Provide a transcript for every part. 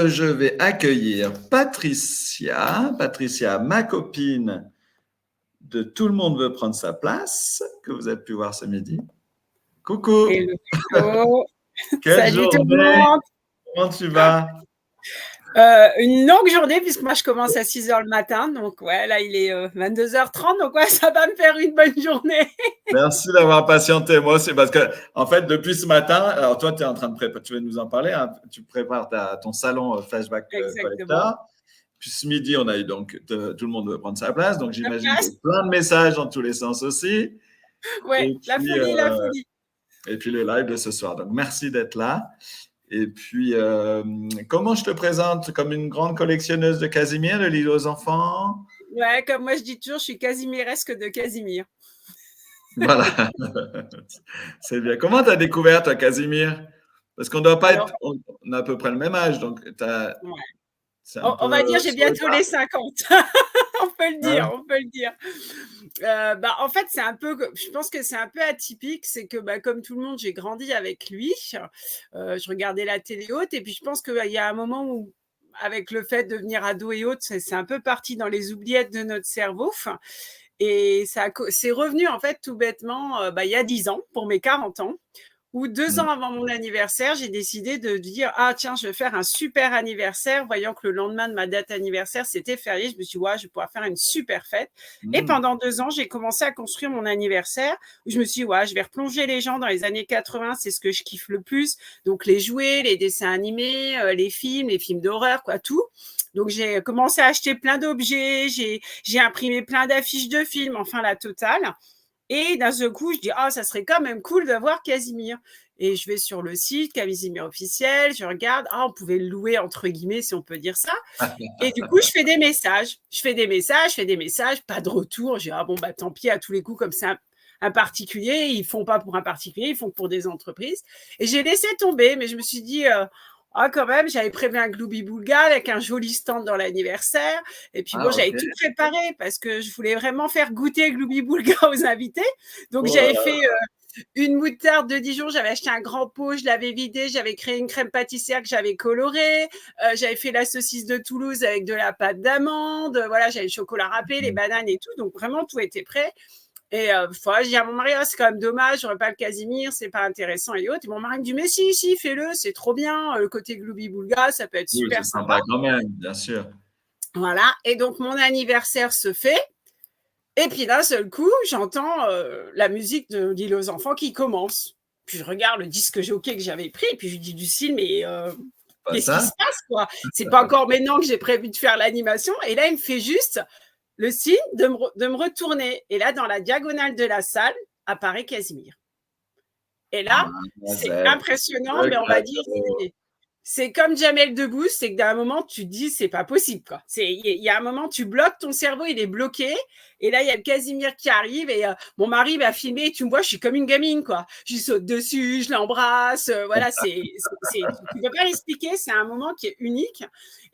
je vais accueillir Patricia. Patricia, ma copine de Tout le monde veut prendre sa place, que vous avez pu voir ce midi. Coucou. Hello, hello. Quelle Salut tout le journée. monde. Comment tu vas? Une longue journée puisque moi je commence à 6h le matin, donc ouais, là il est 22h30, donc ouais, ça va me faire une bonne journée. Merci d'avoir patienté. Moi aussi, parce que, en fait, depuis ce matin, alors toi, tu es en train de préparer, tu vas nous en parler, hein, tu prépares ton salon Flashback Exactement. Collector. Puis ce midi, on a eu donc tout le monde veut prendre sa place, donc j'imagine qu'il y a plein de messages dans tous les sens aussi. Ouais, Et la puis, folie, la folie. Et puis le live de ce soir. Donc merci d'être là. Et puis, comment je te présente? Comme une grande collectionneuse de Casimir, de livres aux enfants? Ouais, comme moi je dis toujours, je suis casimiresque de Casimir. Voilà, c'est bien. Comment tu as découvert, toi, Casimir? Parce qu'on doit pas Alors, être, on a à peu près le même âge, donc ouais. c'est un peu On va dire j'ai sur le bientôt tard. les 50. On peut le dire, on peut le dire. En fait, c'est un peu, je pense que c'est un peu atypique, c'est que comme tout le monde, j'ai grandi avec lui. Je regardais la télé haute et puis je pense qu'il y a un moment où, avec le fait de devenir ado et autres, c'est un peu parti dans les oubliettes de notre cerveau. Et c'est revenu en fait tout bêtement il y a 10 ans, pour mes 40 ans. Ou 2 ans avant mon anniversaire, j'ai décidé de dire « Ah tiens, je vais faire un super anniversaire », voyant que le lendemain de ma date anniversaire, c'était férié. Je me suis dit « Ouais, je vais pouvoir faire une super fête ». Et pendant 2 ans, j'ai commencé à construire mon anniversaire. Où je me suis dit « Ouais, je vais replonger les gens dans les années 80, c'est ce que je kiffe le plus ». Donc les jouets, les dessins animés, les films d'horreur, quoi, tout. Donc j'ai commencé à acheter plein d'objets, j'ai imprimé plein d'affiches de films, enfin la totale. Et d'un seul coup, je dis, ah, ça serait quand même cool d'avoir Casimir. Et je vais sur le site Casimir officiel, je regarde, ah, on pouvait le louer, entre guillemets, si on peut dire ça. Et du coup, je fais des messages, pas de retour. Je dis, ah bon, tant pis, à tous les coups, comme c'est un particulier, ils font pas pour un particulier, ils font pour des entreprises. Et j'ai laissé tomber, mais je me suis dit, ah, quand même, j'avais prévu un Gloubi-Boulga avec un joli stand dans l'anniversaire. Et puis, j'avais tout préparé parce que je voulais vraiment faire goûter Gloubi-Boulga aux invités. Donc, j'avais fait une moutarde de Dijon. J'avais acheté un grand pot, je l'avais vidé. J'avais créé une crème pâtissière que j'avais colorée. J'avais fait la saucisse de Toulouse avec de la pâte d'amande. Voilà, j'avais le chocolat râpé, les bananes et tout. Donc, vraiment, tout était prêt. Et je dis à mon mari, c'est quand même dommage, j'aurais pas le Casimir, c'est pas intéressant et autres. Et mon mari me dit, mais si, fais-le, c'est trop bien. Le côté Gloubi-Boulga, ça peut être Oui, super c'est sympa. sympa quand même, bien sûr. Voilà. Et donc, mon anniversaire se fait. Et puis d'un seul coup, j'entends la musique de l'île aux enfants qui commence. Puis je regarde le disque jockey que j'avais pris. Et puis je lui dis, Lucille, mais qu'est-ce qui se passe, quoi? C'est pas encore maintenant que j'ai prévu de faire l'animation. Et là, il me fait juste le signe de me retourner. Et là, dans la diagonale de la salle, apparaît Casimir. Et là, c'est impressionnant, mais on va dire, c'est comme Jamel Debbouze, c'est que d'un moment, tu te dis, c'est pas possible, quoi. Il y a un moment, tu bloques, ton cerveau, il est bloqué. Et là, il y a le Casimir qui arrive et mon mari m'a filmé et tu me vois, je suis comme une gamine, quoi. Je saute dessus, je l'embrasse. Voilà, tu peux pas l'expliquer, c'est un moment qui est unique.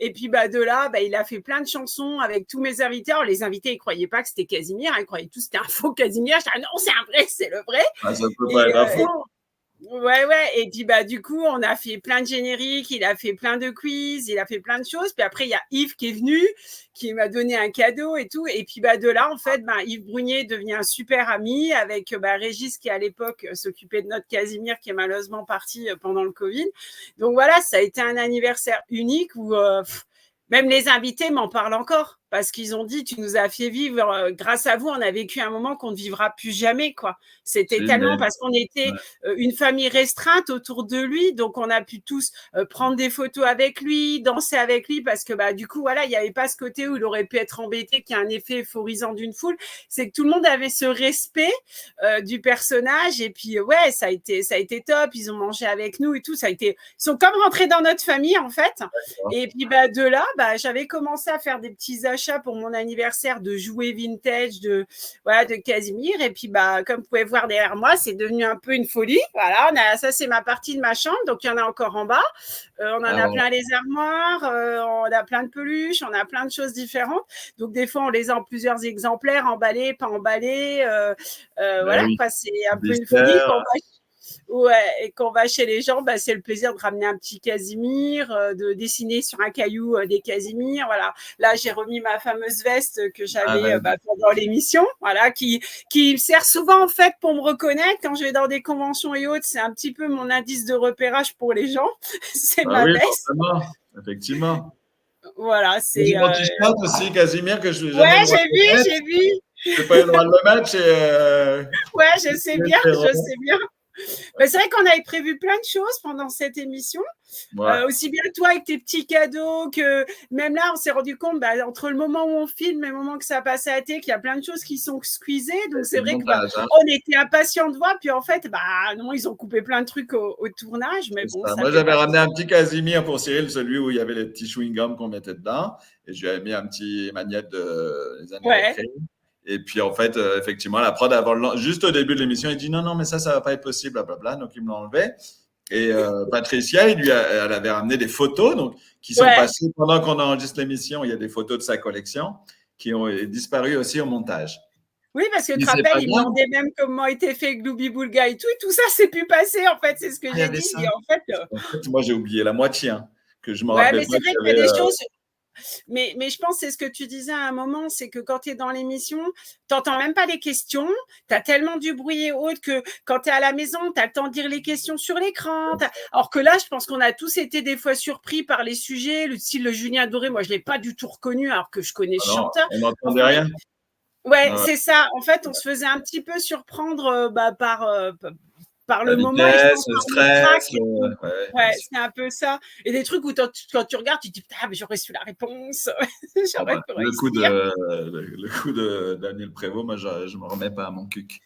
Et puis, de là, il a fait plein de chansons avec tous mes invités. Alors, les invités, ils croyaient pas que c'était Casimir, ils croyaient tous que c'était un faux Casimir. Je dis, non, c'est un vrai, c'est le vrai. Ça peut pas être un faux. Ouais. Et puis, du coup, on a fait plein de génériques, il a fait plein de quiz, il a fait plein de choses. Puis après, il y a Yves qui est venu, qui m'a donné un cadeau et tout. Et puis, de là, en fait, Yves Brunier devient un super ami avec Régis qui, à l'époque, s'occupait de notre Casimir qui est malheureusement parti pendant le Covid. Donc, voilà, ça a été un anniversaire unique où même les invités m'en parlent encore parce qu'ils ont dit, tu nous as fait vivre, grâce à vous, on a vécu un moment qu'on ne vivra plus jamais, quoi. C'était tellement parce qu'on était une famille restreinte autour de lui, donc on a pu tous prendre des photos avec lui, danser avec lui, parce que du coup, voilà, il n'y avait pas ce côté où il aurait pu être embêté, qu'il y a un effet euphorisant d'une foule. C'est que tout le monde avait ce respect du personnage, et puis ouais, ça a été top. Ils ont mangé avec nous et tout. Ils sont comme rentrés dans notre famille en fait. Et puis de là, j'avais commencé à faire des petits achats pour mon anniversaire de jouets vintage de Casimir. Et puis comme vous pouvez voir derrière moi, c'est devenu un peu une folie. Voilà, ça c'est ma partie de ma chambre, donc il y en a encore en bas. On en a plein les armoires, on a plein de peluches, on a plein de choses différentes. Donc des fois on les a en plusieurs exemplaires, emballés, pas emballés. Voilà, c'est un peu une folie. Ouais, et quand on va chez les gens, bah, c'est le plaisir de ramener un petit Casimir, de dessiner sur un caillou des Casimirs. Voilà. Là, j'ai remis ma fameuse veste que j'avais pendant l'émission, voilà, qui me sert souvent en fait pour me reconnaître quand je vais dans des conventions et autres. C'est un petit peu mon indice de repérage pour les gens. C'est ma oui, veste. forcément, effectivement. Voilà, c'est. J'ai mon t-shirt aussi, Casimir, que je n'ai jamais Ouais, le droit de mettre. j'ai vu. Je n'ai pas eu le droit de le mettre. Ouais, je sais bien, je sais bien. Mais c'est vrai qu'on avait prévu plein de choses pendant cette émission. Ouais. Aussi bien toi avec tes petits cadeaux que même là, on s'est rendu compte entre le moment où on filme et le moment que ça passe à la télé qu'il y a plein de choses qui sont squeezées. Donc c'est vrai montage, que on était impatients de voir. Puis en fait, non, ils ont coupé plein de trucs au tournage. Mais bon, ça moi, j'avais ramené un petit Casimir pour Cyril, celui où il y avait les petits chewing-gums qu'on mettait dedans. Et je lui avais mis un petit magnète des anniversaires. Et puis, en fait, effectivement, la prod, juste au début de l'émission, il dit non, mais ça ne va pas être possible, blablabla. Donc, il me l'enlevait. Et Patricia, elle avait ramené des photos qui sont passées pendant qu'on enregistre l'émission. Il y a des photos de sa collection qui ont disparu aussi au montage. Oui, parce que tu te rappelles, il me demandait même comment était fait Glooby Boulga et tout ça s'est pu passer, en fait, c'est ce que j'ai dit. Et en fait, moi, j'ai oublié la moitié, que je me rappelle. rappelle Mais c'est vrai qu'il y a des choses. Mais je pense que c'est ce que tu disais à un moment, c'est que quand tu es dans l'émission, tu n'entends même pas les questions, tu as tellement du bruit et autres que quand tu es à la maison, tu as le temps de dire les questions sur l'écran. Alors que là, je pense qu'on a tous été des fois surpris par les sujets, le style de Julien Doré, moi je ne l'ai pas du tout reconnu alors que je connais ce chanteur. On n'entendait rien. Ouais, c'est ça. En fait, on se faisait un petit peu surprendre par le moment, le stress. Ouais, c'est un peu ça. Et des trucs où quand tu regardes, tu te dis putain, mais j'aurais su la réponse. Le coup de Daniel Prévost, moi, je ne me remets pas à mon cuc.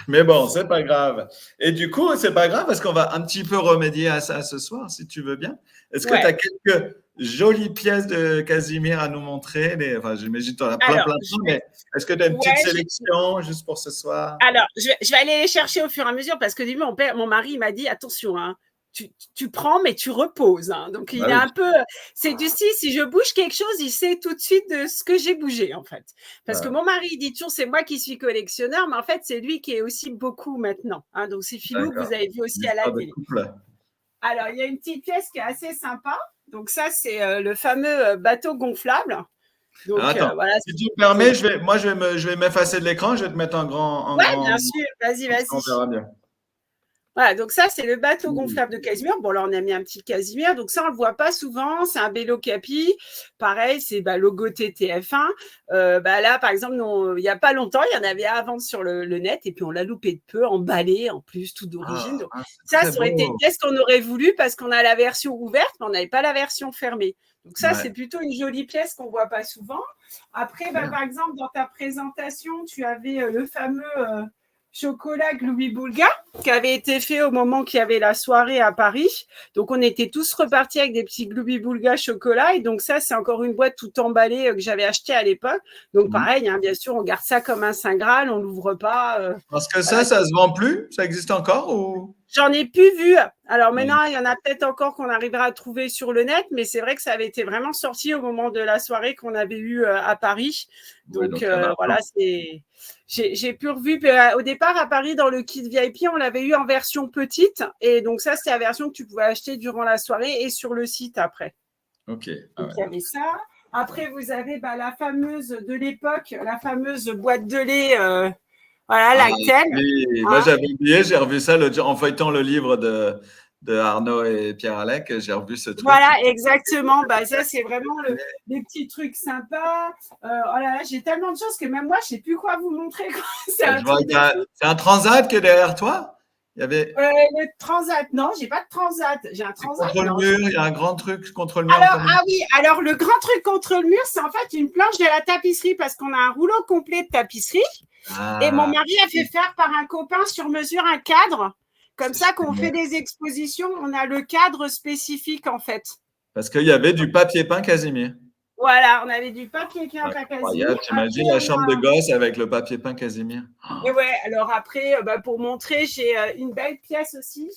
Mais bon, c'est pas grave. Et du coup, c'est pas grave parce qu'on va un petit peu remédier à ça ce soir, si tu veux bien. Est-ce que tu as quelques jolies pièces de Casimir à nous montrer? J'imagine que tu en as plein, mais est-ce que tu as une petite sélection juste pour ce soir? Alors, je vais aller les chercher au fur et à mesure parce que du coup, mon mari m'a dit attention, hein, tu prends, mais tu reposes. Hein. Donc, il est un peu. C'est du style, si je bouge quelque chose, il sait tout de suite de ce que j'ai bougé, en fait. Parce que mon mari dit toujours c'est moi qui suis collectionneur, mais en fait, c'est lui qui est aussi beaucoup maintenant. Hein. Donc, c'est Philou que vous avez vu aussi à la télé. Alors, il y a une petite pièce qui est assez sympa. Donc, ça, c'est le fameux bateau gonflable. Donc, attends, si tu me permets, je vais m'effacer de l'écran, je vais te mettre en grand. Bien sûr, vas-y. On verra bien. Voilà, donc ça, c'est le bateau gonflable de Casimir. Bon, là, on a mis un petit Casimir. Donc ça, on ne le voit pas souvent. C'est un Bello Capi. Pareil, c'est logo TF1. Là, par exemple, il n'y a pas longtemps, il y en avait à vendre sur le net. Et puis, on l'a loupé de peu, emballé en plus, tout d'origine. Donc, ça aurait été une pièce qu'on aurait voulu parce qu'on a la version ouverte, mais on n'avait pas la version fermée. Donc ça, c'est plutôt une jolie pièce qu'on ne voit pas souvent. Après, par exemple, dans ta présentation, tu avais le fameux... chocolat Glooby Boulga qui avait été fait au moment qu'il y avait la soirée à Paris. Donc, on était tous repartis avec des petits Glooby Boulga chocolat. Et donc, ça, c'est encore une boîte tout emballée que j'avais achetée à l'époque. Donc, pareil, hein, bien sûr, on garde ça comme un Saint Graal, on ne l'ouvre pas. Parce que ça se vend plus? Ça existe encore ou... J'en ai plus vu. Alors maintenant, il y en a peut-être encore qu'on arrivera à trouver sur le net, mais c'est vrai que ça avait été vraiment sorti au moment de la soirée qu'on avait eue à Paris. Donc, voilà, j'ai pu revu. Au départ, à Paris, dans le kit VIP, on l'avait eu en version petite. Et donc ça, c'est la version que tu pouvais acheter durant la soirée et sur le site après. OK. Donc, il y avait ça. Après, vous avez la fameuse de l'époque, la fameuse boîte de lait... Voilà, Lactel. Moi, j'avais oublié, j'ai revu ça en feuilletant le livre de Arnaud et Pierre Alec, j'ai revu ce truc. Voilà, exactement. Ça, c'est vraiment des petits trucs sympas. J'ai tellement de choses que même moi, je ne sais plus quoi vous montrer. C'est un transat qui est derrière toi? Il y avait... le transat, non, j'ai pas de transat. J'ai un transat. Contre le mur, il y a un grand truc contre le mur. Alors le grand truc contre le mur, c'est en fait une planche de la tapisserie parce qu'on a un rouleau complet de tapisserie. Et mon mari a fait faire par un copain sur mesure un cadre. Comme ça, quand on fait des expositions, on a le cadre spécifique en fait. Parce qu'il y avait du papier peint Casimir. Voilà, on avait du papier peint Casimir. T'imagines la chambre de gosse avec le papier peint Casimir. Et alors après, pour montrer, j'ai une belle pièce aussi.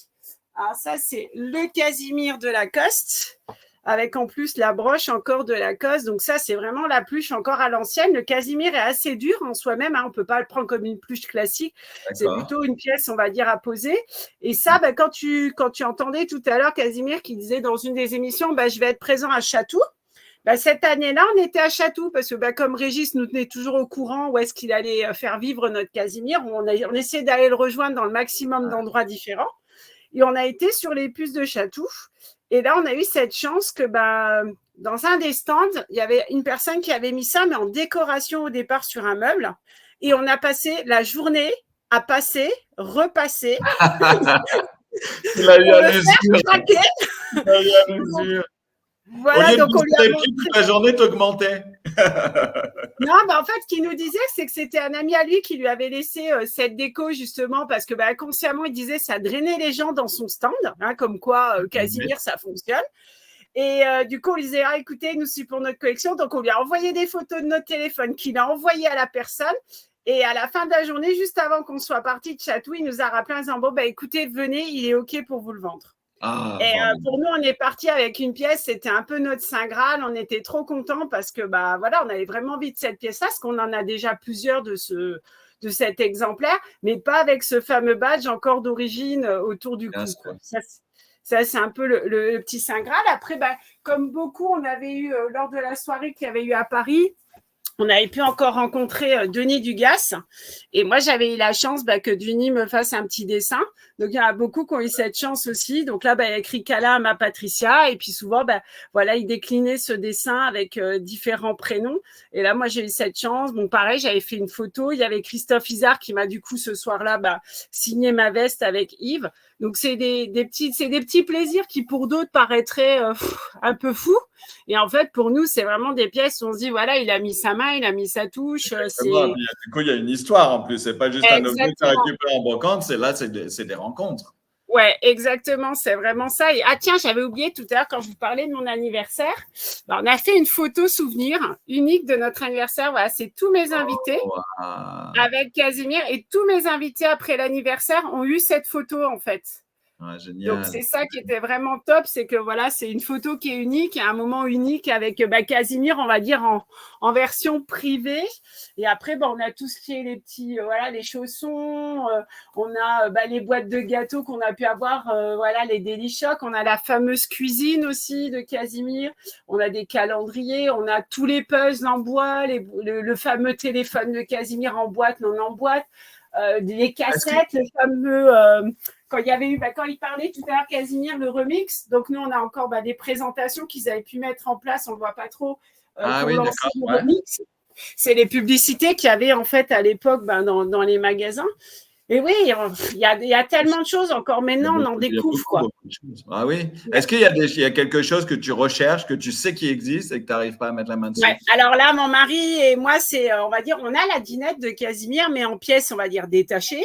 Alors ça, c'est le Casimir de Lacoste. avec en plus la broche encore de Lacoste. Donc ça, c'est vraiment la pluche encore à l'ancienne. Le Casimir est assez dur en soi-même, hein. On ne peut pas le prendre comme une pluche classique. C'est plutôt une pièce, on va dire, à poser. Et ça, quand tu entendais tout à l'heure Casimir qui disait dans une des émissions, je vais être présent à Chatou. Cette année-là, on était à Chatou parce que comme Régis nous tenait toujours au courant où est-ce qu'il allait faire vivre notre Casimir, on essayait d'aller le rejoindre dans le maximum d'endroits différents. Et on a été sur les puces de Chatou. Et là, on a eu cette chance que dans un des stands, il y avait une personne qui avait mis ça, mais en décoration au départ sur un meuble. Et on a passé la journée à passer, repasser. Il a eu à l'usure. Il a eu à l'usure. Voilà, donc on lui a montré... toute la journée t'augmentait. Non, en fait, ce qu'il nous disait, c'est que c'était un ami à lui qui lui avait laissé cette déco justement parce que inconsciemment, il disait ça drainait les gens dans son stand, hein, comme quoi Casimir, ça fonctionne. Et du coup, on lui disait, écoutez, nous, c'est pour notre collection. Donc, on lui a envoyé des photos de notre téléphone qu'il a envoyées à la personne. Et à la fin de la journée, juste avant qu'on soit parti de Chatou, il nous a rappelé en disant, écoutez, venez, il est OK pour vous le vendre. Pour nous, on est parti avec une pièce, c'était un peu notre Saint Graal, on était trop contents parce que on avait vraiment envie de cette pièce-là, parce qu'on en a déjà plusieurs de cet exemplaire, mais pas avec ce fameux badge encore d'origine autour du cou. Ça, c'est un peu le petit Saint Graal. Après, comme beaucoup, on avait eu, lors de la soirée qu'il y avait eu à Paris, on avait pu encore rencontrer Denis Dugas. Et moi, j'avais eu la chance que Denis me fasse un petit dessin. Donc, il y en a beaucoup qui ont eu cette chance aussi. Donc là, il a écrit Kala à ma Patricia. Et puis souvent, il déclinait ce dessin avec différents prénoms. Et là, moi, j'ai eu cette chance. Bon, pareil, j'avais fait une photo. Il y avait Christophe Isard qui m'a du coup, ce soir-là, signé ma veste avec Yves. Donc, c'est des petits plaisirs qui, pour d'autres, paraîtraient un peu fous. Et en fait, pour nous, c'est vraiment des pièces où on se dit, voilà, il a mis sa main, il a mis sa touche. Du coup, il y a une histoire en plus. C'est pas juste un objet que tu récupères en brocante, c'est des rencontres. Ouais, exactement, c'est vraiment ça. Et tiens, j'avais oublié tout à l'heure quand je vous parlais de mon anniversaire. On a fait une photo souvenir unique de notre anniversaire. Voilà, c'est tous mes invités avec Casimir et tous mes invités après l'anniversaire ont eu cette photo en fait. Ouais, génial. Donc, c'est ça qui était vraiment top, c'est que voilà, c'est une photo qui est unique, un moment unique avec Casimir, on va dire, en version privée. Et après, on a tout ce qui est les petits, les chaussons, on a les boîtes de gâteaux qu'on a pu avoir, les Deli-Chocs, on a la fameuse cuisine aussi de Casimir, on a des calendriers, on a tous les puzzles en bois, le fameux téléphone de Casimir en boîte, non en boîte, les cassettes, le fameux... quand il parlait tout à l'heure Casimir, le remix, donc nous on a encore des présentations qu'ils avaient pu mettre en place, on ne voit pas trop pour lancer le remix. C'est les publicités qu'il y avait en fait à l'époque dans les magasins. Et oui, il y a tellement de choses encore maintenant, on en découvre quoi. Ah oui. Est-ce qu'il y a quelque chose que tu recherches, que tu sais qui existe et que tu n'arrives pas à mettre la main dessus? Ouais. Alors là, mon mari et moi, c'est, on va dire, on a la dinette de Casimir, mais en pièces, on va dire détachées,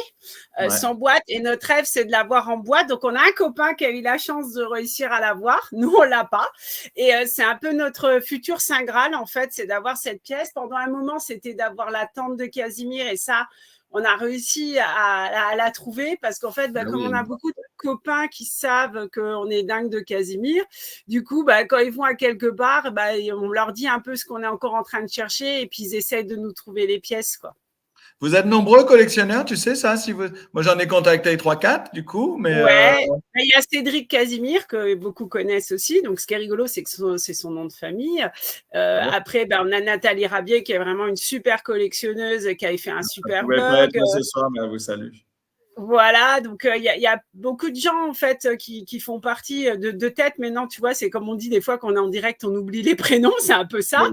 sans boîte. Et notre rêve, c'est de l'avoir en boîte. Donc, on a un copain qui a eu la chance de réussir à l'avoir. Nous, on l'a pas. Et c'est un peu notre futur Saint Graal, en fait, c'est d'avoir cette pièce. Pendant un moment, c'était d'avoir la tente de Casimir et ça, on a réussi à la trouver parce qu'en fait, comme on a beaucoup de copains qui savent qu'on est dingue de Casimir, du coup, quand ils vont à quelque part, on leur dit un peu ce qu'on est encore en train de chercher et puis ils essayent de nous trouver les pièces, quoi. Vous êtes nombreux collectionneurs, tu sais ça Moi, j'en ai contacté 3-4 du coup. Mais il y a Cédric Casimir que beaucoup connaissent aussi. Donc, ce qui est rigolo, c'est que c'est son nom de famille. Après, on a Nathalie Rabier qui est vraiment une super collectionneuse qui avait fait un super blog. Pas être là ce soir, mais elle vous salue. Voilà, donc il y a beaucoup de gens en fait qui font partie de tête maintenant, tu vois, c'est comme on dit des fois qu'on est en direct, on oublie les prénoms, c'est un peu ça.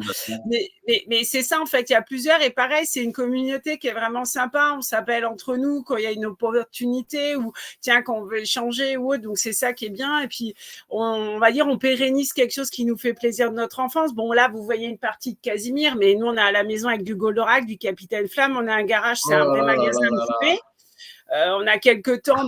Mais c'est ça en fait, il y a plusieurs et pareil, c'est une communauté qui est vraiment sympa, on s'appelle entre nous quand il y a une opportunité ou tiens, quand on veut échanger ou autre, donc c'est ça qui est bien et puis on va dire on pérennise quelque chose qui nous fait plaisir de notre enfance. Bon là, vous voyez une partie de Casimir, mais nous on a à la maison avec du Goldorak, du Capitaine Flamme, on a un garage, c'est un vrai magasin de poupées. On a quelques temps,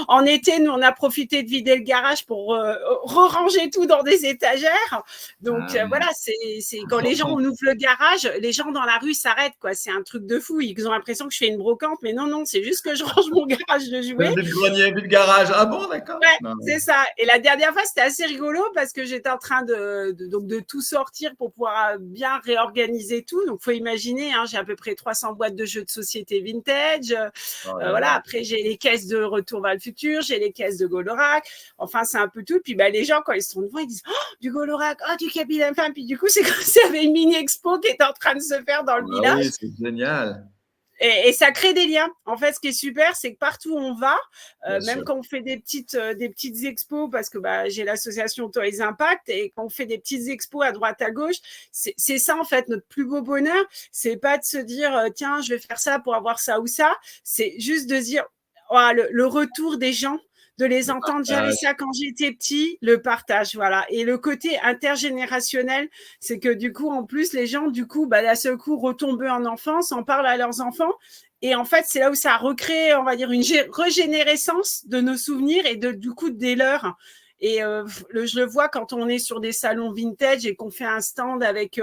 en été, nous, on a profité de vider le garage pour re-ranger tout dans des étagères. Donc, voilà, c'est quand les gens, on ouvre le garage, les gens dans la rue s'arrêtent, quoi. C'est un truc de fou. Ils ont l'impression que je fais une brocante, mais non, c'est juste que je range mon garage de jouets. Vide le grenier, vide le garage. Ah bon, d'accord. Ouais, c'est ça. Et la dernière fois, c'était assez rigolo parce que j'étais en train de tout sortir pour pouvoir bien réorganiser tout. Donc, faut imaginer, hein, j'ai à peu près 300 boîtes de jeux de société vintage. Voilà. Après, j'ai les caisses de Retour vers le futur, j'ai les caisses de Goldorak. Enfin, c'est un peu tout. Puis, les gens, quand ils sont devant, ils disent du Goldorak, du Capitaine Fin. Puis, du coup, c'est comme s'il y avait une mini-expo qui était en train de se faire dans le village. Oui, c'est génial. Et ça crée des liens. En fait, ce qui est super, c'est que partout où on va, même quand on fait des petites expos, parce que j'ai l'association Toys Impact, et quand on fait des petites expos à droite à gauche, c'est ça en fait notre plus beau bonheur. C'est pas de se dire tiens, je vais faire ça pour avoir ça ou ça. C'est juste de dire le retour des gens, de les entendre. J'avais ça quand j'étais petit, le partage, voilà. Et le côté intergénérationnel, c'est que du coup, en plus, les gens, du coup, d'un seul coup, retombent en enfance, en parlent à leurs enfants. Et en fait, c'est là où ça recrée, on va dire, une régénérescence de nos souvenirs et du coup, des leurs. Et je le vois quand on est sur des salons vintage et qu'on fait un stand avec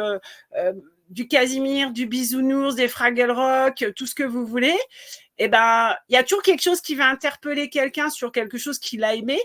du Casimir, du Bisounours, des Fraggle Rock, tout ce que vous voulez. Il y a toujours quelque chose qui va interpeller quelqu'un sur quelque chose qu'il a aimé.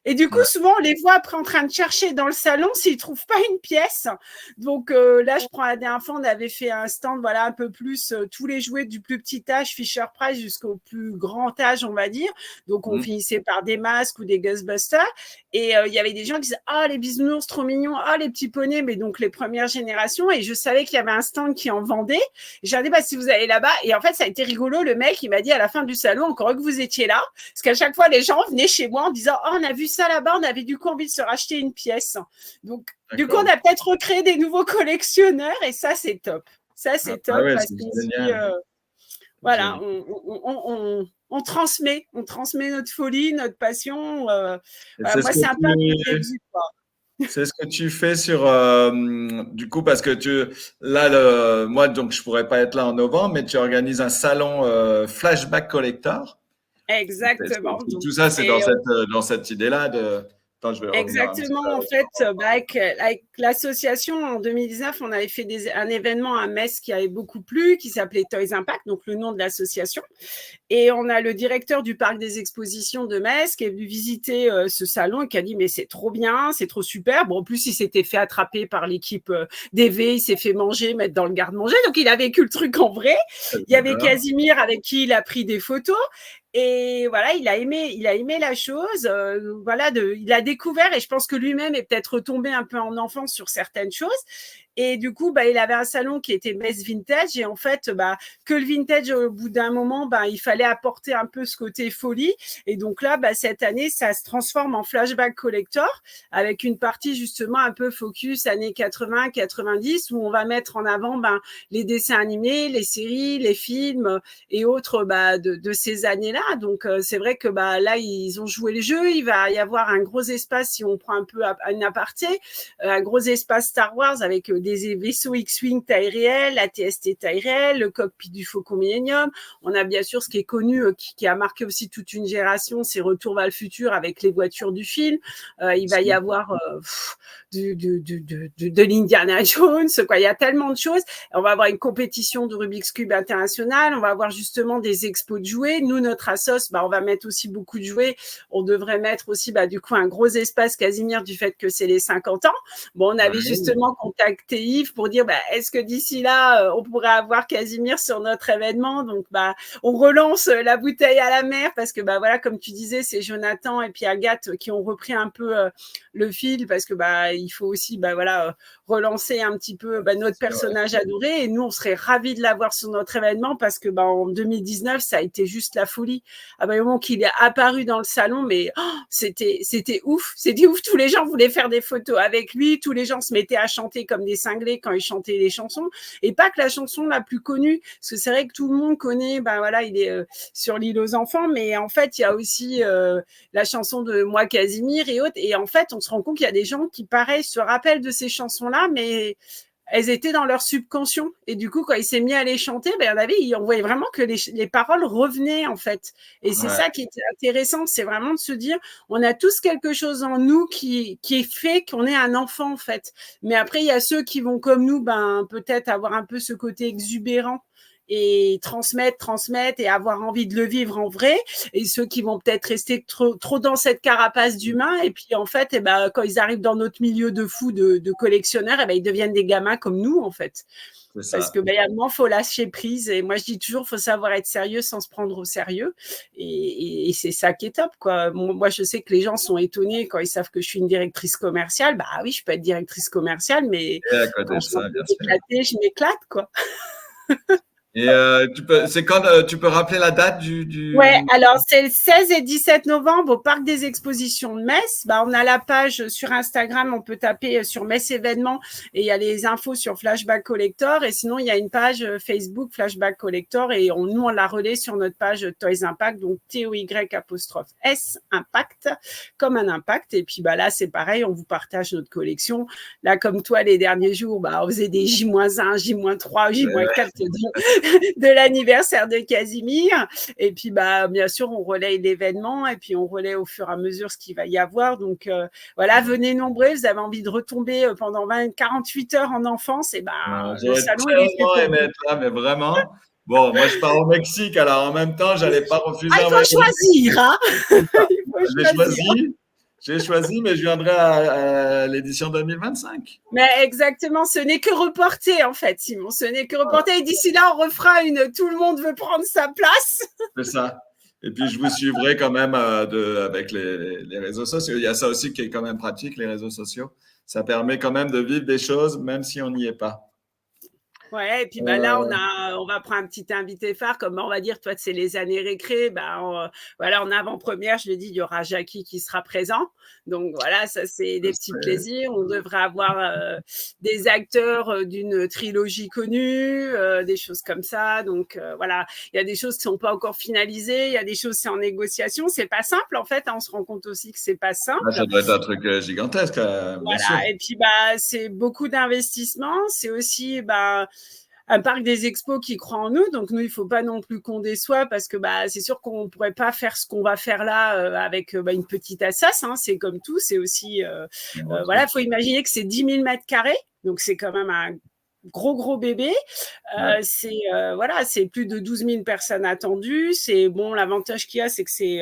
Et du coup, souvent, on les voit après en train de chercher dans le salon s'ils ne trouvent pas une pièce. Donc là, je prends la dernière fois, on avait fait un stand, un peu plus, tous les jouets du plus petit âge, Fisher-Price, jusqu'au plus grand âge, on va dire. Donc, on finissait par des masques ou des Ghostbusters. Et il y avait des gens qui disaient « Ah, les bisounours, trop mignons. Ah, les petits poneys. » Mais donc, les premières générations. Et je savais qu'il y avait un stand qui en vendait. J'ai dit « Si vous allez là-bas. » Et en fait, ça a été rigolo. Le mec, il m'a dit à la fin du salon, encore que vous étiez là. Parce qu'à chaque fois, les gens venaient chez moi en disant « Oh, on a vu ça là-bas. On avait du coup envie de se racheter une pièce. » Donc, du coup, on a peut-être recréé des nouveaux collectionneurs. Et ça, c'est top. Ça, c'est top. Ouais, parce que voilà, on transmet notre folie, notre passion. Moi, c'est un peu un c'est ce que tu fais sur du coup parce que moi donc je pourrais pas être là en novembre, mais tu organises un salon Flashback Collector. Exactement. Tout ça, c'est dans cette idée-là de. Attends, je vais revenir exactement. En fait, avec l'association en 2019, on avait fait un événement à Metz qui avait beaucoup plu, qui s'appelait Toys Impact, donc le nom de l'association. Et on a le directeur du parc des expositions de Metz qui est venu visiter ce salon et qui a dit mais c'est trop bien, c'est trop super. Bon, en plus, il s'était fait attraper par l'équipe d'EV, il s'est fait manger, mettre dans le garde-manger. Donc, il a vécu le truc en vrai. Il y avait Casimir avec qui il a pris des photos. Et voilà, il a aimé la chose. Il a découvert, et je pense que lui-même est peut-être retombé un peu en enfance sur certaines choses. Et du coup, il avait un salon qui était Metz Vintage. Et en fait, que le vintage, au bout d'un moment, il fallait apporter un peu ce côté folie. Et donc là, cette année, ça se transforme en Flashback Collector avec une partie justement un peu focus années 80, 90, où on va mettre en avant les dessins animés, les séries, les films et autres de ces années-là. Donc, c'est vrai que là, ils ont joué le jeu. Il va y avoir un gros espace, si on prend un peu un aparté, un gros espace Star Wars avec des vaisseaux X-Wing taille réelle, la TST taille réelle, le cockpit du Faucon Millennium. On a bien sûr ce qui est connu, qui a marqué aussi toute une génération, c'est Retour vers le futur avec les voitures du film. Il va y avoir de l'Indiana Jones, quoi. Il y a tellement de choses. On va avoir une compétition de Rubik's Cube international. On va avoir justement des expos de jouets. Nous, notre assos, on va mettre aussi beaucoup de jouets. On devrait mettre aussi, du coup, un gros espace Casimir du fait que c'est les 50 ans. Bon, on avait justement contacté Yves pour dire, est-ce que d'ici là, on pourrait avoir Casimir sur notre événement? Donc, on relance la bouteille à la mer parce que, voilà, comme tu disais, c'est Jonathan et puis Agathe qui ont repris un peu le fil parce que, il faut aussi, voilà, relancer un petit peu notre personnage adoré. Et nous, on serait ravis de l'avoir sur notre événement parce que, en 2019, ça a été juste la folie. Au moment qu'il est apparu dans le salon, mais c'était ouf. C'était ouf. Tous les gens voulaient faire des photos avec lui. Tous les gens se mettaient à chanter comme des cinglés quand il chantait les chansons. Et pas que la chanson la plus connue, parce que c'est vrai que tout le monde connaît, voilà, il est sur l'île aux enfants, mais en fait, il y a aussi la chanson de Moi Casimir et autres. Et en fait, on se rend compte qu'il y a des gens qui, pareil, se rappellent de ces chansons-là, mais elles étaient dans leur subconscient. Et du coup, quand il s'est mis à les chanter, on voyait vraiment que les paroles revenaient, en fait. Et c'est ça qui est intéressant, c'est vraiment de se dire, on a tous quelque chose en nous qui fait qu'on est un enfant, en fait. Mais après, il y a ceux qui vont, comme nous, peut-être avoir un peu ce côté exubérant et transmettre et avoir envie de le vivre en vrai, et ceux qui vont peut-être rester trop dans cette carapace d'humain, et puis en fait, quand ils arrivent dans notre milieu de fous, de collectionneurs, ils deviennent des gamins comme nous, en fait. Parce que il y a un moment, faut lâcher prise, et moi je dis toujours, faut savoir être sérieux sans se prendre au sérieux, et c'est ça qui est top, quoi. Moi je sais que les gens sont étonnés quand ils savent que je suis une directrice commerciale. Bah oui, je peux être directrice commerciale, mais quand je sens m'éclater, je m'éclate, quoi. Et c'est quand tu peux rappeler la date du... Ouais, alors c'est le 16 et 17 novembre au Parc des Expositions de Metz. On a la page sur Instagram, on peut taper sur Metz événements et il y a les infos sur Flashback Collector. Et sinon, il y a une page Facebook Flashback Collector, et nous, on la relaie sur notre page Toys Impact, donc TOY''S Impact, comme un impact. Et puis là, c'est pareil, on vous partage notre collection. Là, comme toi, les derniers jours, on faisait des J-1, J-3, J-4 de l'anniversaire de Casimir. Et puis, bien sûr, on relaye l'événement, et puis on relaie au fur et à mesure ce qu'il va y avoir. Donc, venez nombreux. Vous avez envie de retomber pendant 48 heures en enfance, et le salon, il est fait pour vous. Là, mais vraiment. Bon, moi, je pars au Mexique, alors en même temps, j'allais pas refuser. Il faut choisir, hein. J'ai choisi, mais je viendrai à l'édition 2025. Mais exactement, ce n'est que reporté, en fait, Simon. Ce n'est que reporté. Et d'ici là, on refera tout le monde veut prendre sa place. C'est ça. Et puis, je vous suivrai quand même avec les réseaux sociaux. Il y a ça aussi qui est quand même pratique, les réseaux sociaux. Ça permet quand même de vivre des choses, même si on n'y est pas. Ouais, et puis là, on va prendre un petit invité phare, comme on va dire, toi, c'est les années récré. En avant-première, je l'ai dit, il y aura Jackie qui sera présent. Donc voilà, ça, c'est des petits plaisirs. On devrait avoir des acteurs d'une trilogie connue, des choses comme ça. Donc voilà, il y a des choses qui sont pas encore finalisées, il y a des choses, c'est en négociation. C'est pas simple, en fait. On se rend compte aussi que c'est pas simple. Ça doit être un truc gigantesque, bien sûr. Et puis, c'est beaucoup d'investissement. C'est aussi, un parc des expos qui croit en nous. Donc, nous, il ne faut pas non plus qu'on déçoive, parce que c'est sûr qu'on ne pourrait pas faire ce qu'on va faire là avec une petite assasse. Hein. C'est comme tout. C'est aussi... il faut imaginer que c'est 10 000 mètres carrés. Donc, c'est quand même un gros bébé. C'est plus de 12 000 personnes attendues. C'est bon, l'avantage qu'il y a, c'est que c'est,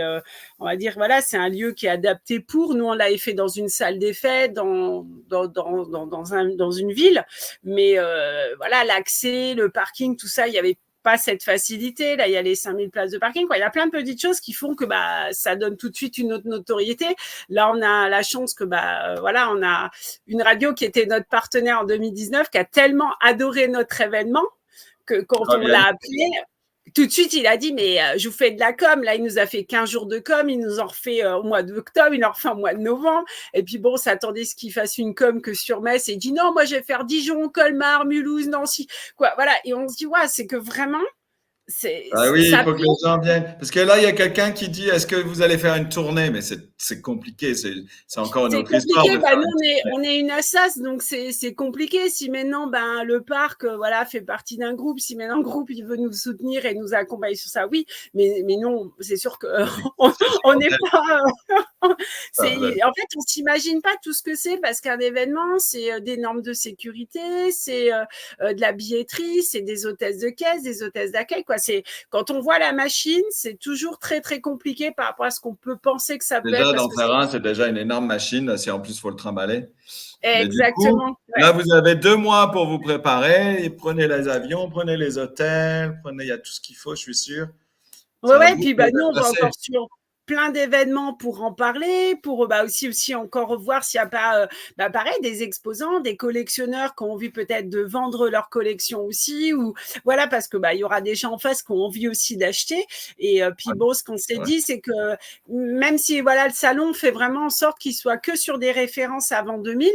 on va dire, c'est un lieu qui est adapté pour. Nous, on l'avait fait dans une salle des fêtes, dans une ville. Mais l'accès, le parking, tout ça, il y avait pas cette facilité. Là, il y a les 5000 places de parking, quoi. Il y a plein de petites choses qui font que ça donne tout de suite une autre notoriété. Là, on a la chance que on a une radio qui était notre partenaire en 2019, qui a tellement adoré notre événement que quand on l'a appelé, tout de suite, il a dit, mais je vous fais de la com. Là, il nous a fait 15 jours de com. Il nous en refait au mois d'octobre. Il en refait au mois de novembre. Et puis, on s'attendait à ce qu'il fasse une com que sur Metz. Et il dit, non, moi, je vais faire Dijon, Colmar, Mulhouse, Nancy. Quoi, voilà. Et on se dit, c'est que vraiment, oui, il faut que les gens viennent. Parce que là, il y a quelqu'un qui dit, est-ce que vous allez faire une tournée? Mais c'est compliqué. C'est encore une autre histoire. Nous, on est une assasse, donc c'est compliqué. Si maintenant, le parc, fait partie d'un groupe, si maintenant le groupe, il veut nous soutenir et nous accompagner sur ça, oui. Mais non, c'est sûr que on n'est pas... En fait, on s'imagine pas tout ce que c'est, parce qu'un événement, c'est des normes de sécurité, c'est de la billetterie, c'est des hôtesses de caisse, des hôtesses d'accueil, quoi. Quand on voit la machine, c'est toujours très très compliqué par rapport à ce qu'on peut penser que ça peut être. Déjà, d'en faire un, c'est déjà une énorme machine. Si en plus il faut le trimballer. Exactement. Là, vous avez 2 mois pour vous préparer. Et prenez les avions, prenez les hôtels, il y a tout ce qu'il faut, je suis sûr. Et puis nous, on va encore sur plein d'événements pour en parler, pour aussi encore voir s'il n'y a pas, pareil, des exposants, des collectionneurs qui ont envie peut-être de vendre leur collection aussi, ou parce que il y aura des gens en face qui ont envie aussi d'acheter. Et puis ce qu'on s'est dit, c'est que même si le salon fait vraiment en sorte qu'il soit que sur des références avant 2000,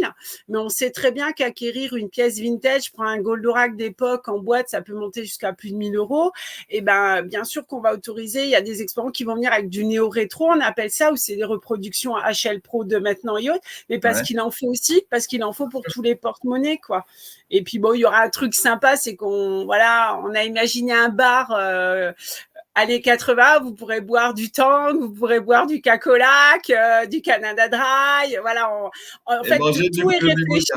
mais on sait très bien qu'acquérir une pièce vintage pour un Goldorak d'époque en boîte, ça peut monter jusqu'à plus de 1 000 €. Et bien sûr qu'on va autoriser, il y a des exposants qui vont venir avec du néo-rétro rétro, on appelle ça, ou c'est des reproductions HL Pro de maintenant et autres, mais parce qu'il en faut aussi, parce qu'il en faut pour tous les porte-monnaies, quoi. Et puis bon, il y aura un truc sympa, c'est on a imaginé un bar années 80, vous pourrez boire du Tang, vous pourrez boire du Cacolac, du Canada Dry, voilà, en fait, tout est réfléchi.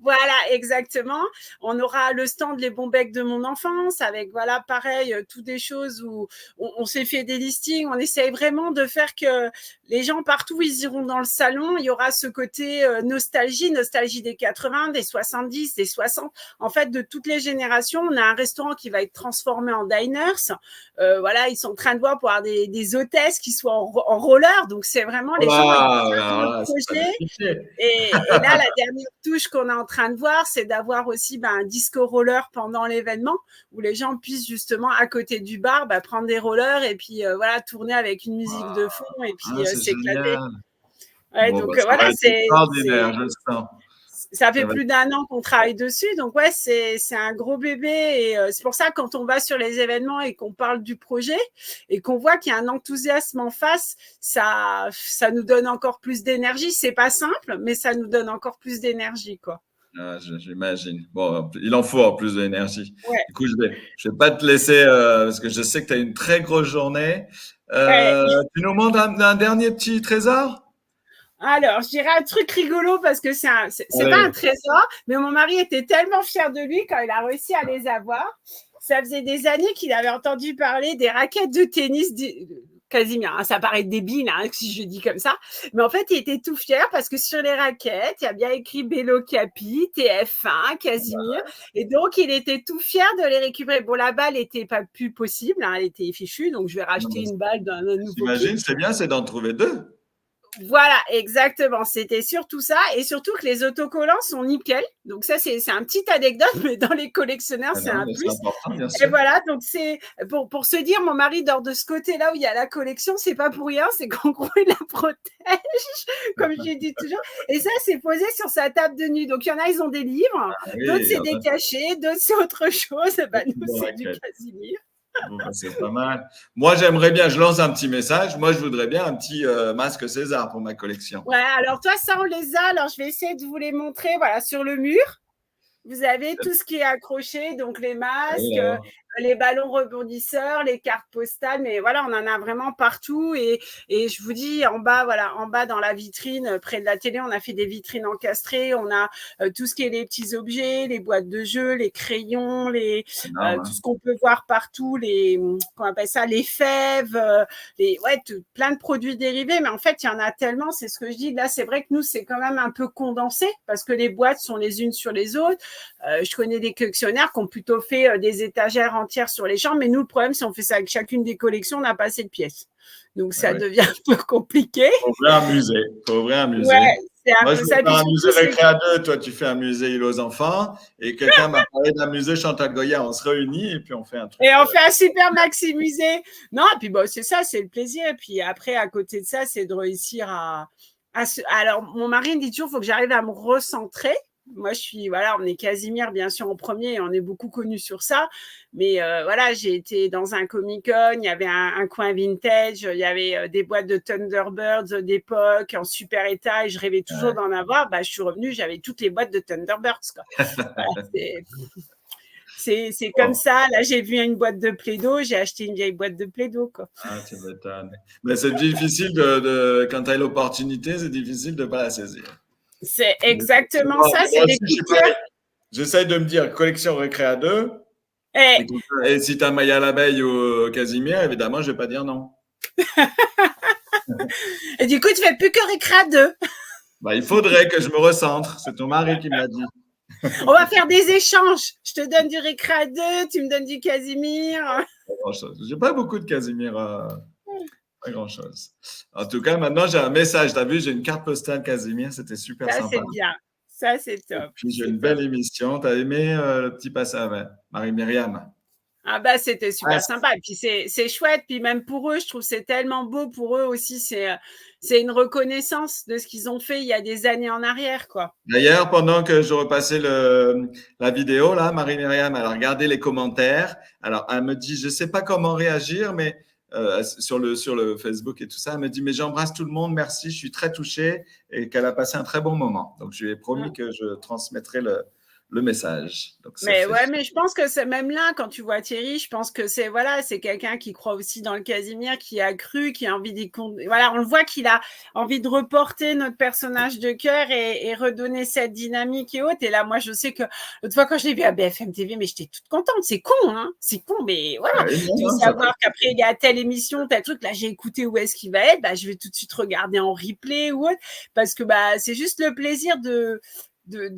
Voilà, exactement. On aura le stand Les bons becs de mon enfance avec, voilà, pareil, toutes des choses où on s'est fait des listings. On essaye vraiment de faire que les gens partout, ils iront dans le salon. Il y aura ce côté nostalgie des 80, des 70, des 60. En fait, de toutes les générations, on a un restaurant qui va être transformé en diners. Voilà, ils sont en train de voir pour avoir des hôtesses qui soient en roller. Donc, c'est vraiment les gens le projet. Et là, la dernière touche qu'on a en train de voir, c'est d'avoir aussi un disco roller pendant l'événement où les gens puissent justement à côté du bar prendre des rollers et puis voilà, tourner avec une musique de fond et puis s'éclater. Ouais, bon, donc voilà, ça fait plus d'1 an qu'on travaille dessus, donc ouais, c'est un gros bébé et c'est pour ça quand on va sur les événements et qu'on parle du projet et qu'on voit qu'il y a un enthousiasme en face, ça nous donne encore plus d'énergie. C'est pas simple, mais ça nous donne encore plus d'énergie, quoi. Ah, j'imagine. Bon, il en faut en plus d'énergie. Ouais. Du coup, je vais pas te laisser parce que je sais que tu as une très grosse journée. Tu nous montres un dernier petit trésor? Alors, je dirais un truc rigolo parce que c'est pas un trésor, mais mon mari était tellement fier de lui quand il a réussi à les avoir. Ça faisait des années qu'il avait entendu parler des raquettes de tennis Casimir. Ça paraît débile si je dis comme ça, mais en fait, il était tout fier parce que sur les raquettes, il y a bien écrit Bello Capi, TF1, Casimir, et donc il était tout fier de les récupérer. Bon, la balle n'était pas plus possible, elle était fichue, donc je vais racheter une balle d'un nouveau. J'imagine, c'est bien, c'est d'en trouver 2. Voilà, exactement. C'était surtout ça. Et surtout que les autocollants sont nickel. Donc ça, c'est un petit anecdote, mais dans les collectionneurs, c'est un plus. Important, bien sûr. Et voilà, donc c'est pour se dire, mon mari dort de ce côté-là où il y a la collection, c'est pas pour rien, c'est qu'en gros, il la protège, comme je dis toujours. Et ça, c'est posé sur sa table de nuit. Donc il y en a, ils ont des livres, d'autres, c'est des cachets, d'autres, c'est autre chose. Nous, c'est du Casimir. Bon, c'est pas mal. Moi, j'aimerais bien, je lance un petit message. Moi, je voudrais bien un petit masque César pour ma collection. Ouais, alors toi, ça, on les a. Alors, je vais essayer de vous les montrer. Voilà, sur le mur, vous avez tout ce qui est accroché, donc les masques, les ballons rebondisseurs, les cartes postales, mais voilà, on en a vraiment partout. Et je vous dis, en bas, voilà, en bas dans la vitrine, près de la télé, on a fait des vitrines encastrées. On a tout ce qui est les petits objets, les boîtes de jeux, les crayons, tout ce qu'on peut voir partout, qu'on appelle ça, les fèves, plein de produits dérivés. Mais en fait, il y en a tellement, c'est ce que je dis. Là, c'est vrai que nous, c'est quand même un peu condensé parce que les boîtes sont les unes sur les autres. Je connais des collectionneurs qui ont plutôt fait des étagères entières sur les chambres, mais nous, le problème, si on fait ça avec chacune des collections, on n'a pas assez de pièces. Donc, ça devient un peu compliqué. Il faut ouvrir un musée. Ouais, moi, je vais faire un musée Récré à 2. Toi, tu fais un musée île aux enfants. Et quelqu'un m'a parlé d'un musée Chantal Goya. On se réunit et puis on fait un truc. Et on fait un super maxi musée. Non, et puis bon, c'est ça, c'est le plaisir. Et puis après, à côté de ça, c'est de réussir Alors, mon mari me dit toujours, il faut que j'arrive à me recentrer. Moi, on est Casimir, bien sûr, en premier, et on est beaucoup connus sur ça. Mais voilà, j'ai été dans un Comic-Con, il y avait un coin vintage, il y avait des boîtes de Thunderbirds d'époque en super état, et je rêvais toujours d'en avoir. Je suis revenue, j'avais toutes les boîtes de Thunderbirds, quoi. Voilà, c'est comme ça. Là, j'ai vu une boîte de Play-Doh, j'ai acheté une vieille boîte de Play-Doh, quoi. Ah, tu m'étonnes. Mais c'est difficile quand tu as l'opportunité, c'est difficile de ne pas la saisir. C'est exactement ça. C'est des j'essaye de me dire collection Récré à 2. Et si tu as Maya l'abeille ou Casimir, évidemment, je ne vais pas dire non. Et du coup, tu ne fais plus que Récré à 2. Il faudrait que je me recentre. C'est ton mari qui me l'a dit. On va faire des échanges. Je te donne du Récré à 2, tu me donnes du Casimir. J'ai pas beaucoup de Casimir. Pas grand-chose. En tout cas, maintenant, j'ai un message. Tu as vu, j'ai une carte postale Casimir. C'était super sympa. Ça, c'est bien. Ça, c'est top. Puis, j'ai une belle émission. Tu as aimé le petit passage avec Marie-Myriam? Ah c'était super sympa. Et puis, c'est chouette. Puis, même pour eux, je trouve que c'est tellement beau. Pour eux aussi, c'est une reconnaissance de ce qu'ils ont fait il y a des années en arrière, quoi. D'ailleurs, pendant que je repassais la vidéo, là, Marie-Myriam, elle a regardé les commentaires. Alors, elle me dit, je ne sais pas comment réagir, mais sur le Facebook et tout ça. Elle me dit, mais j'embrasse tout le monde, merci, je suis très touchée et qu'elle a passé un très bon moment. Donc, je lui ai promis que je transmettrais le message. Donc, mais ouais, mais je pense que c'est même là, quand tu vois Thierry, je pense que c'est quelqu'un qui croit aussi dans le Casimir, qui a cru, qui a envie d'y voilà, on le voit qu'il a envie de reporter notre personnage de cœur et redonner cette dynamique et autres. Et là, moi, je sais que l'autre fois, quand je l'ai vu à BFM TV, mais j'étais toute contente. C'est con, hein, c'est con, mais voilà. De savoir qu'après, il y a telle émission, tel truc, là, j'ai écouté où est-ce qu'il va être, bah, je vais tout de suite regarder en replay ou autre, parce que bah, c'est juste le plaisir de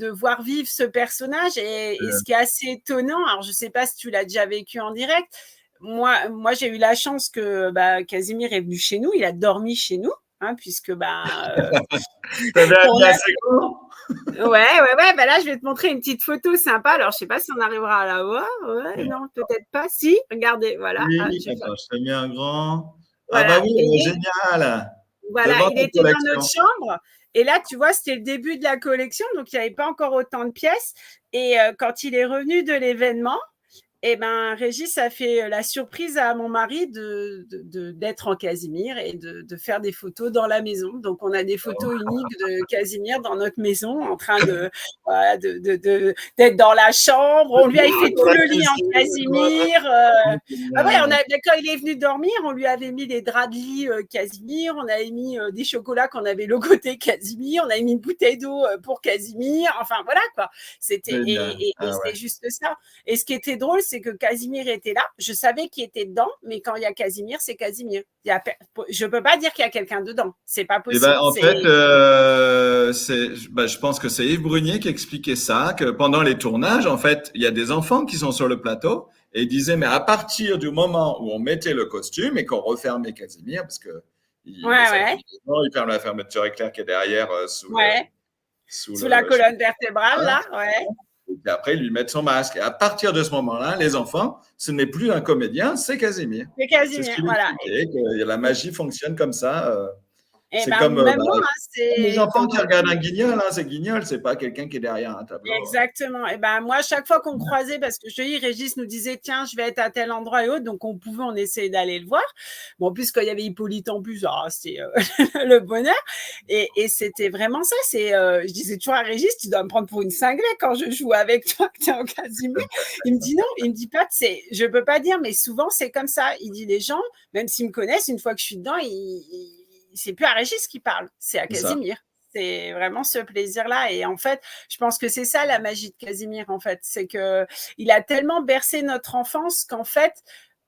voir vivre ce personnage et ce qui est assez étonnant, alors je ne sais pas si tu l'as déjà vécu en direct, moi j'ai eu la chance que Casimir est venu chez nous, il a dormi chez nous, hein, puisque t'avais un lien assez grand. Ouais, là je vais te montrer une petite photo sympa, alors je ne sais pas si on arrivera à la voir, non, peut-être pas, si, regardez, voilà. Oui, attends, je t'ai mis un grand. Voilà. Ah bah oui, génial. Voilà, il était dans notre chambre. Et là, tu vois, c'était le début de la collection, donc il n'y avait pas encore autant de pièces. Et quand il est revenu de l'événement, eh ben, Régis a fait la surprise à mon mari d'être en Casimir et de faire des photos dans la maison. Donc, on a des photos uniques de Casimir dans notre maison, en train d'être dans la chambre. On lui a fait tout le lit en Casimir. Quand il est venu dormir, on lui avait mis des draps de lit Casimir. On avait mis des chocolats qu'on avait logotés Casimir. On avait mis une bouteille d'eau pour Casimir. Enfin, voilà, quoi. C'était juste ça. Et ce qui était drôle, c'est que Casimir était là. Je savais qu'il était dedans, mais quand il y a Casimir, c'est Casimir. Je ne peux pas dire qu'il y a quelqu'un dedans. C'est pas possible. En fait, je pense que c'est Yves Brunier qui expliquait ça, que pendant les tournages, en fait, il y a des enfants qui sont sur le plateau et ils disaient, mais à partir du moment où on mettait le costume et qu'on refermait Casimir, parce que il ferme la fermeture éclair qui est derrière sous la colonne vertébrale, là, ouais. Et puis après, ils lui mettent son masque. Et à partir de ce moment-là, les enfants, ce n'est plus un comédien, c'est Casimir. C'est Casimir, voilà. Que la magie fonctionne comme ça. C'est comme même moi, les enfants qui regardent un Guignol, c'est Guignol, c'est pas quelqu'un qui est derrière un tableau. Exactement. Et moi, à chaque fois qu'on croisait, parce que je te dis, Régis nous disait, tiens, je vais être à tel endroit et autres, donc on essayait d'aller le voir. Bon, puisqu'il y avait Hippolyte en plus, c'était le bonheur. Et c'était vraiment ça. Je disais toujours à Régis, tu dois me prendre pour une cinglée quand je joue avec toi, que tu es en Casimir. Il me dit non, il me dit pas, je peux pas dire, mais souvent c'est comme ça. Il dit, les gens, même s'ils me connaissent, une fois que je suis dedans, c'est plus à Régis qui parle, c'est à Casimir. C'est vraiment ce plaisir-là. Et en fait, je pense que c'est ça la magie de Casimir, en fait. C'est qu'il a tellement bercé notre enfance qu'en fait,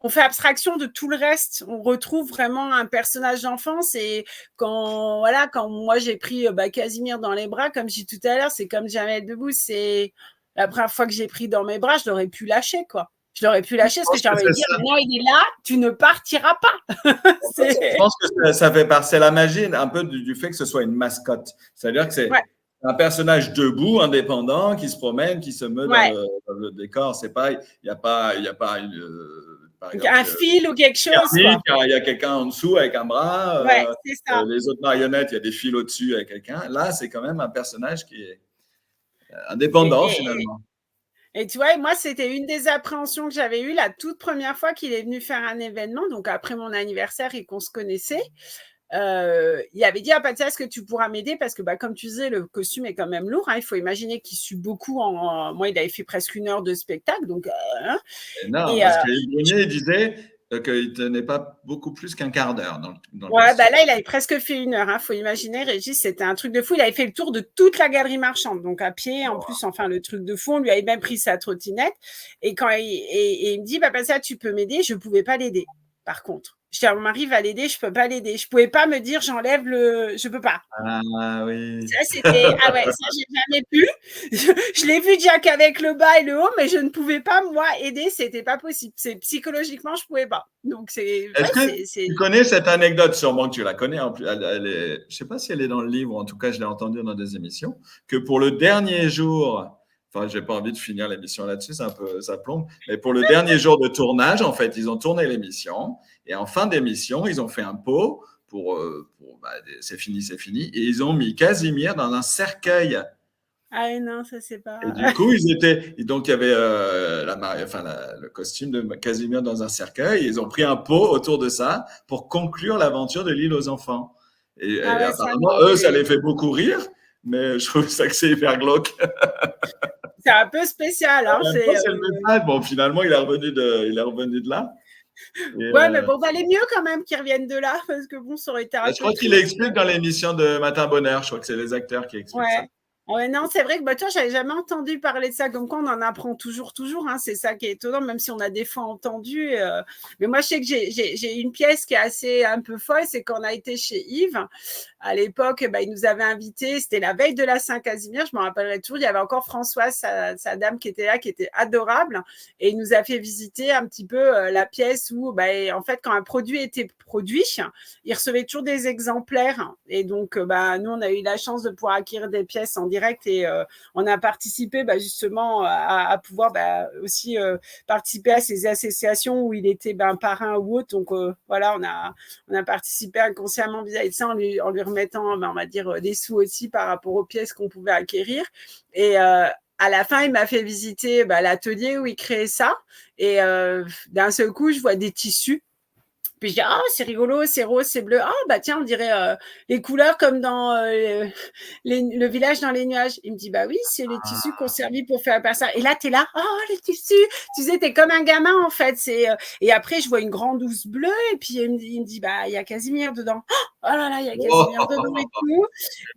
on fait abstraction de tout le reste. On retrouve vraiment un personnage d'enfance. Et quand moi j'ai pris Casimir dans les bras, comme je dis tout à l'heure, c'est comme Jamel Debbouze. C'est la première fois que j'ai pris dans mes bras, je l'aurais pu lâcher, quoi. Je l'aurais pu lâcher parce que j'aurais dire, non, il est là, tu ne partiras pas. Je pense que ça fait partie, c'est la magie un peu du fait que ce soit une mascotte. C'est-à-dire que c'est un personnage debout, indépendant, qui se promène, qui se meut dans le décor. C'est pas, il n'y a pas par exemple, un fil ou quelque chose. Il y a quelqu'un en dessous avec un bras. C'est ça. Les autres marionnettes, il y a des fils au-dessus avec quelqu'un. Là, c'est quand même un personnage qui est indépendant finalement. Et tu vois, moi, c'était une des appréhensions que j'avais eues la toute première fois qu'il est venu faire un événement, donc après mon anniversaire et qu'on se connaissait. Il avait dit à Patia, est-ce que tu pourras m'aider parce que comme tu disais, le costume est quand même lourd, hein, il faut imaginer qu'il sue beaucoup. Moi, il avait fait presque 1 heure de spectacle, donc non, parce que Brunier disait qu'il tenait pas beaucoup plus qu'un quart d'heure dans le là, il avait presque fait 1 heure. Faut imaginer, Régis, c'était un truc de fou. Il avait fait le tour de toute la galerie marchande, donc à pied, en plus, enfin, le truc de fou. On lui avait même pris sa trottinette. Et quand il me dit, Patia, tu peux m'aider, je pouvais pas l'aider, par contre. Je dis à mon mari, va l'aider, je peux pas l'aider. Je pouvais pas me dire, j'enlève je peux pas. Ah oui. Ça, c'était, ça, j'ai jamais pu. Je l'ai vu Jack avec le bas et le haut, mais je ne pouvais pas, moi, aider, c'était pas possible. Psychologiquement, je pouvais pas. Donc, Est-ce que tu connais cette anecdote, sûrement que tu la connais, je sais pas si elle est dans le livre, en tout cas, je l'ai entendue dans des émissions, que pour le dernier jour, enfin, j'ai pas envie de finir l'émission là-dessus, ça plombe. Mais pour le dernier jour de tournage, en fait, ils ont tourné l'émission et en fin d'émission, ils ont fait un pot pour c'est fini. Et ils ont mis Casimir dans un cercueil Ah non, ça c'est pas. Et du coup, ils étaient. Donc, il y avait le costume de Casimir dans un cercueil. Ils ont pris un pot autour de ça pour conclure l'aventure de l'île aux enfants. Ah Et ouais, ça apparemment, non, eux, ça les fait beaucoup rire, mais je trouve ça que c'est hyper glauque. c'est un peu spécial, hein. C'est le message. Bon, finalement, il est revenu de là. Ouais, mais bon, valait mieux quand même qu'ils reviennent de là, parce que bon, ça aurait été un Je peu crois qu'il triste. l'explique dans l'émission de Matin Bonheur. Je crois que c'est les acteurs qui expliquent ça. Ouais. Ouais, non, c'est vrai que bah, toi, j'avais jamais entendu parler de ça. Comme quoi, on en apprend toujours, hein. C'est ça qui est étonnant, même si on a des fois entendu. Mais moi, je sais que j'ai une pièce qui est assez un peu folle, c'est quand on a été chez Yves. À l'époque, bah, il nous avait invités. C'était la veille de la Saint-Casimir. Je me rappellerai toujours. Il y avait encore Françoise, sa dame, qui était là, qui était adorable. Et il nous a fait visiter un petit peu la pièce où, bah, en fait, quand un produit était produit, il recevait toujours des exemplaires. Et donc, bah, nous, on a eu la chance de pouvoir acquérir des pièces en direct et on a participé bah, justement à pouvoir bah, aussi participer à ces associations où il était ben, parrain ou autre. Donc, voilà, on a participé inconsciemment vis-à-vis de ça en lui remettant, ben, on va dire, des sous aussi par rapport aux pièces qu'on pouvait acquérir. Et à la fin, il m'a fait visiter bah, l'atelier où il créait ça. Et d'un seul coup, je vois des tissus. Puis je dis, ah, c'est rigolo, c'est rose, c'est bleu. Ah, bah tiens, on dirait les couleurs comme dans le village dans les nuages. Il me dit, bah oui, c'est les tissus qu'on servit pour faire ça. Et là, t'es là, oh, les tissus. Tu sais, t'es comme un gamin, en fait. Et après, je vois une grande housse bleue. Et puis, il me dit, bah, il y a Casimir dedans. Oh là là, il y a Casimir dedans et tout.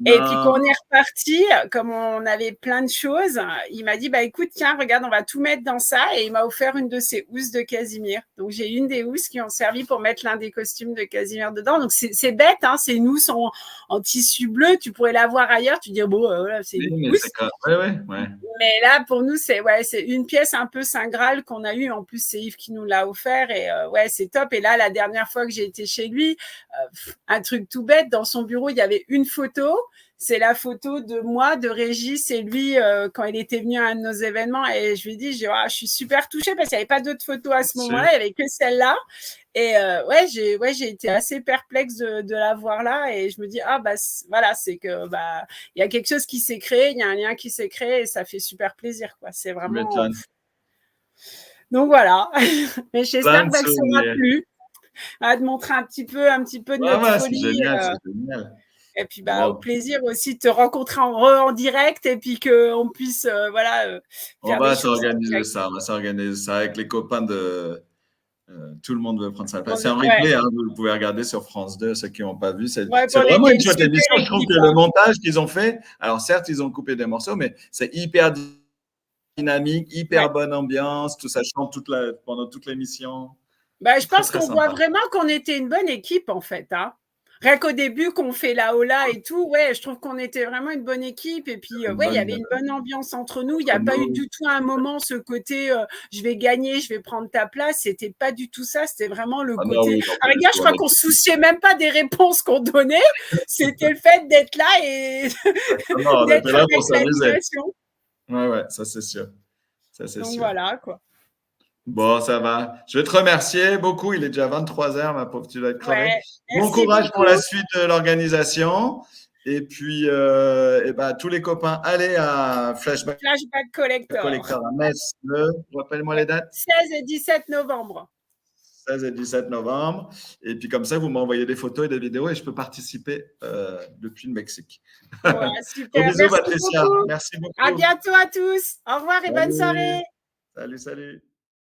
Et puis quand on est reparti, comme on avait plein de choses, il m'a dit, bah écoute, tiens, regarde, on va tout mettre dans ça. Et il m'a offert une de ses housses de Casimir. Donc j'ai une des housses qui ont servi pour mettre l'un des costumes de Casimir dedans. Donc c'est bête, hein, c'est une housse en tissu bleu. Tu pourrais la voir ailleurs, tu dis, bon, voilà, c'est une housse. Ouais. Mais là, pour nous, c'est une pièce un peu Saint Graal qu'on a eue. En plus, c'est Yves qui nous l'a offert. Et ouais, c'est top. Et là, la dernière fois que j'ai été chez lui, un truc tout bête, dans son bureau, il y avait une photo. C'est la photo de moi, de Régis et lui quand il était venu à un de nos événements. Et je lui ai dit, je suis super touchée parce qu'il n'y avait pas d'autres photos à ce moment-là. Il n'y avait que celle-là. Et j'ai été assez perplexe de la voir là. Et je me dis, ah, bah, voilà, c'est que, bah, il y a quelque chose qui s'est créé, il y a un lien qui s'est créé et ça fait super plaisir, quoi. C'est vraiment. Donc voilà. Mais j'espère que ça ne sera plus. À te montrer un petit peu de notre folie. C'est génial. Et puis, bah, au plaisir aussi de te rencontrer en direct et puis qu'on puisse, faire on va s'organiser ça. On va s'organiser ça avec les copains de. Tout le monde veut prendre sa place. C'est un replay, hein, vous pouvez regarder sur France 2, ceux qui n'ont pas vu. C'est vraiment une chouette émission. Je trouve que le montage qu'ils ont fait, alors certes, ils ont coupé des morceaux, mais c'est hyper dynamique, hyper bonne ambiance, tout ça chante pendant toute l'émission. Bah, je pense qu'on voit vraiment qu'on était une bonne équipe, en fait. Hein. Rien qu'au début, qu'on fait la Ola et tout, ouais, je trouve qu'on était vraiment une bonne équipe. Et puis, ouais, il y avait une bonne ambiance entre nous. Il n'y a pas eu du tout un moment ce côté je vais gagner, je vais prendre ta place. C'était pas du tout ça. C'était vraiment le côté. Oui, regarde, je crois qu'on se souciait même pas des réponses qu'on donnait. C'était le fait d'être là et d'être là pour s'amuser. Ouais, ça c'est sûr. Donc voilà, quoi. Bon, ça va. Je vais te remercier beaucoup. Il est déjà 23h, ma pauvre, tu vas être crevé. Ouais, bon courage pour la suite de l'organisation. Et puis, tous les copains, allez à Flashback Collector à Metz. Rappelle-moi les dates. 16 et 17 novembre. 16 et 17 novembre. Et puis, comme ça, vous m'envoyez des photos et des vidéos et je peux participer depuis le Mexique. Ouais, super. Bisous, Patricia. Merci beaucoup. À bientôt à tous. Au revoir et bonne soirée. Salut.